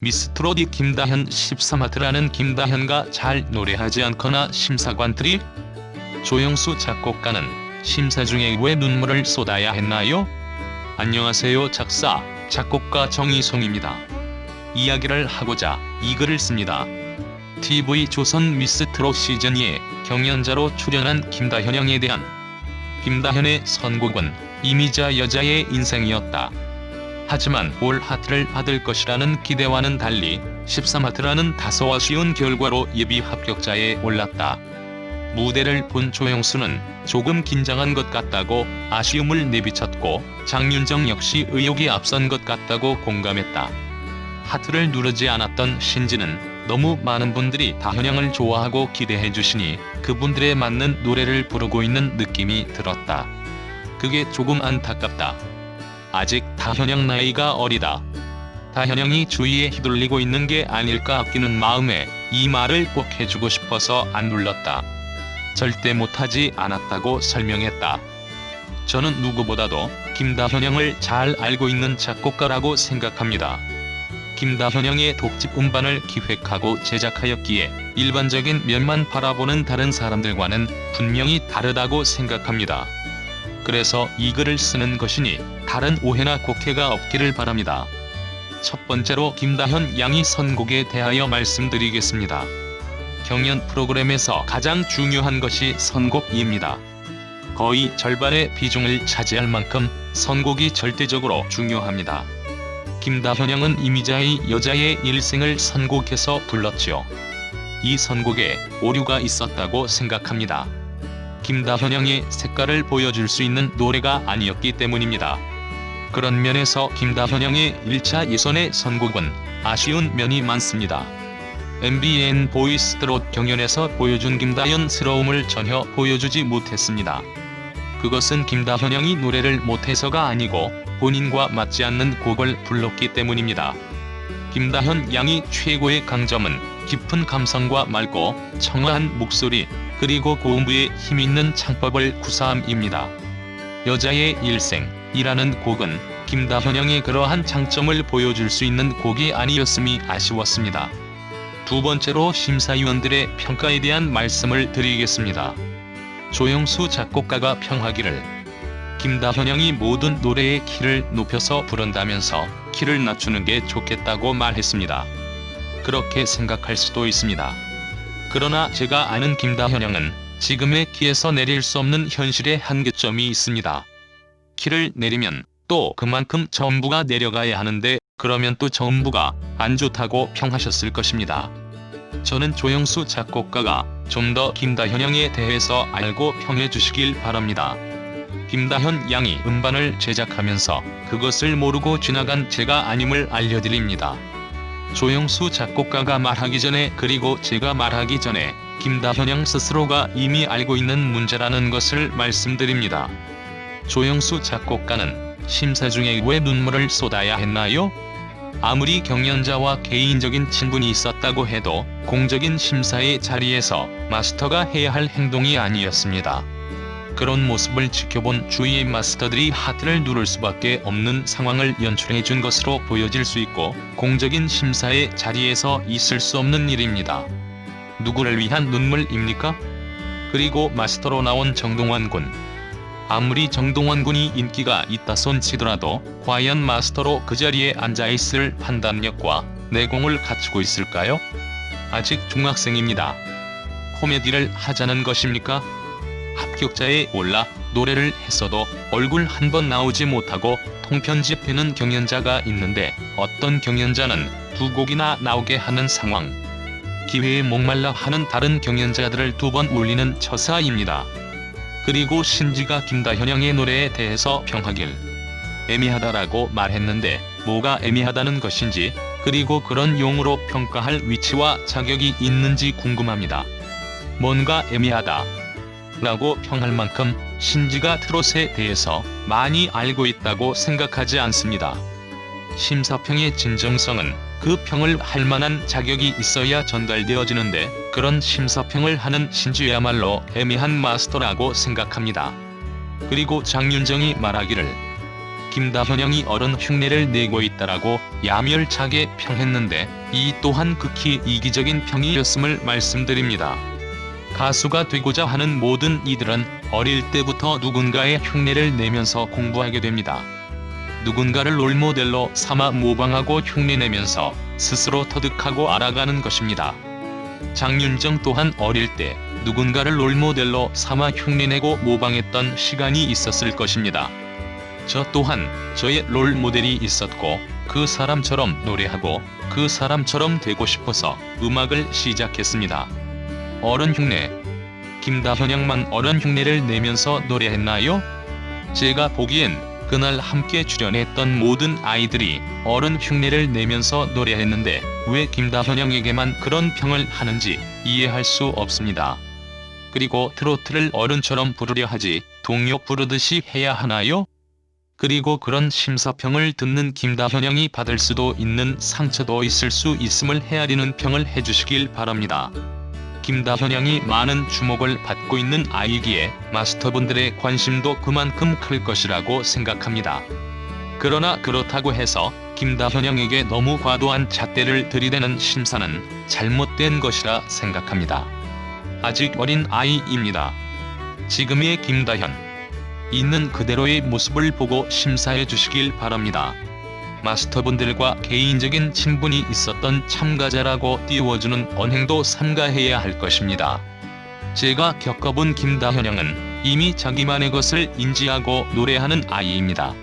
미스트롯이 김다현 13하트라는 김다현가 잘 노래하지 않거나 심사관들이 조영수 작곡가는 심사 중에 왜 눈물을 쏟아야 했나요? 안녕하세요. 작사, 작곡가 정희송입니다. 이야기를 하고자 이 글을 씁니다. TV조선 미스트롯 시즌2에 경연자로 출연한 김다현 양에 대한 김다현의 선곡은 이미자 여자의 인생이었다. 하지만 올 하트를 받을 것이라는 기대와는 달리 13하트라는 다소 아쉬운 결과로 예비 합격자에 올랐다. 무대를 본 조영수는 조금 긴장한 것 같다고 아쉬움을 내비쳤고, 장윤정 역시 의욕이 앞선 것 같다고 공감했다. 하트를 누르지 않았던 신지는 너무 많은 분들이 다현양을 좋아하고 기대해주시니 그분들에 맞는 노래를 부르고 있는 느낌이 들었다. 그게 조금 안타깝다. 아직 다현양 나이가 어리다. 다현양이 주위에 휘둘리고 있는 게 아닐까 아끼는 마음에 이 말을 꼭 해주고 싶어서 안 눌렀다. 절대 못하지 않았다고 설명했다. 저는 누구보다도 김다현 양을 잘 알고 있는 작곡가라고 생각합니다. 김다현 양의 독집 음반을 기획하고 제작하였기에 일반적인 면만 바라보는 다른 사람들과는 분명히 다르다고 생각합니다. 그래서 이 글을 쓰는 것이니 다른 오해나 곡해가 없기를 바랍니다. 첫 번째로 김다현 양이 선곡에 대하여 말씀드리겠습니다. 경연 프로그램에서 가장 중요한 것이 선곡입니다. 거의 절반의 비중을 차지할 만큼 선곡이 절대적으로 중요합니다. 김다현 양은 이미자의 여자의 일생을 선곡해서 불렀지요. 이 선곡에 오류가 있었다고 생각합니다. 김다현 양의 색깔을 보여줄 수 있는 노래가 아니었기 때문입니다. 그런 면에서 김다현 양의 1차 예선의 선곡은 아쉬운 면이 많습니다. MBN 보이스트롯 경연에서 보여준 김다현스러움을 전혀 보여주지 못했습니다. 그것은 김다현 양이 노래를 못해서가 아니고 본인과 맞지 않는 곡을 불렀기 때문입니다. 김다현 양이 최고의 강점은 깊은 감성과 맑고 청아한 목소리, 그리고 고음부의 힘있는 창법을 구사함입니다. 여자의 일생이라는 곡은 김다현 양의 그러한 장점을 보여줄 수 있는 곡이 아니었음이 아쉬웠습니다. 두 번째로 심사위원들의 평가에 대한 말씀을 드리겠습니다. 조영수 작곡가가 평하기를 김다현 양이 모든 노래의 키를 높여서 부른다면서 키를 낮추는 게 좋겠다고 말했습니다. 그렇게 생각할 수도 있습니다. 그러나 제가 아는 김다현 양은 지금의 키에서 내릴 수 없는 현실의 한계점이 있습니다. 키를 내리면 또 그만큼 저음부가 내려가야 하는데 그러면 또 저음부가 안 좋다고 평하셨을 것입니다. 저는 조영수 작곡가가 좀 더 김다현 양에 대해서 알고 평해 주시길 바랍니다. 김다현 양이 음반을 제작하면서 그것을 모르고 지나간 제가 아님을 알려드립니다. 조영수 작곡가가 말하기 전에, 그리고 제가 말하기 전에 김다현 양 스스로가 이미 알고 있는 문제라는 것을 말씀드립니다. 조영수 작곡가는 심사 중에 왜 눈물을 쏟아야 했나요? 아무리 경연자와 개인적인 친분이 있었다고 해도 공적인 심사의 자리에서 마스터가 해야 할 행동이 아니었습니다. 그런 모습을 지켜본 주위의 마스터들이 하트를 누를 수밖에 없는 상황을 연출해준 것으로 보여질 수 있고, 공적인 심사의 자리에서 있을 수 없는 일입니다. 누구를 위한 눈물입니까? 그리고 마스터로 나온 정동환 군. 아무리 정동환 군이 인기가 있다 손 치더라도 과연 마스터로 그 자리에 앉아있을 판단력과 내공을 갖추고 있을까요? 아직 중학생입니다. 코미디를 하자는 것입니까? 합격자에 올라 노래를 했어도 얼굴 한 번 나오지 못하고 통편집해는 경연자가 있는데 어떤 경연자는 두 곡이나 나오게 하는 상황. 기회에 목말라 하는 다른 경연자들을 두 번 올리는 처사입니다. 그리고 신지가 김다현 양의 노래에 대해서 평하길 애매하다라고 말했는데 뭐가 애매하다는 것인지, 그리고 그런 용어로 평가할 위치와 자격이 있는지 궁금합니다. 뭔가 애매하다 라고 평할 만큼 신지가 트롯에 대해서 많이 알고 있다고 생각하지 않습니다. 심사평의 진정성은 그 평을 할 만한 자격이 있어야 전달되어지는데, 그런 심사평을 하는 신지야말로 애매한 마스터라고 생각합니다. 그리고 장윤정이 말하기를 김다현양이 어른 흉내를 내고 있다라고 야멸차게 평했는데 이 또한 극히 이기적인 평이었음을 말씀드립니다. 가수가 되고자 하는 모든 이들은 어릴 때부터 누군가의 흉내를 내면서 공부하게 됩니다. 누군가를 롤모델로 삼아 모방하고 흉내내면서 스스로 터득하고 알아가는 것입니다. 장윤정 또한 어릴 때 누군가를 롤모델로 삼아 흉내내고 모방했던 시간이 있었을 것입니다. 저 또한 저의 롤모델이 있었고 그 사람처럼 노래하고 그 사람처럼 되고 싶어서 음악을 시작했습니다. 어른 흉내. 김다현양만 어른 흉내를 내면서 노래했나요? 제가 보기엔 그날 함께 출연했던 모든 아이들이 어른 흉내를 내면서 노래했는데 왜 김다현양에게만 그런 평을 하는지 이해할 수 없습니다. 그리고 트로트를 어른처럼 부르려 하지 동요 부르듯이 해야 하나요? 그리고 그런 심사평을 듣는 김다현양이 받을 수도 있는 상처도 있을 수 있음을 헤아리는 평을 해주시길 바랍니다. 김다현양이 많은 주목을 받고 있는 아이기에 마스터분들의 관심도 그만큼 클 것이라고 생각합니다. 그러나 그렇다고 해서 김다현양에게 너무 과도한 잣대를 들이대는 심사는 잘못된 것이라 생각합니다. 아직 어린 아이입니다. 지금의 김다현 있는 그대로의 모습을 보고 심사해 주시길 바랍니다. 마스터분들과 개인적인 친분이 있었던 참가자라고 띄워주는 언행도 삼가해야 할 것입니다. 제가 겪어본 김다현양은 이미 자기만의 것을 인지하고 노래하는 아이입니다.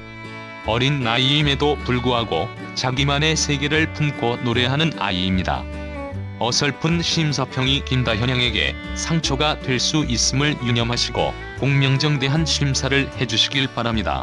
어린 나이임에도 불구하고 자기만의 세계를 품고 노래하는 아이입니다. 어설픈 심사평이 김다현양에게 상처가 될 수 있음을 유념하시고 공명정대한 심사를 해주시길 바랍니다.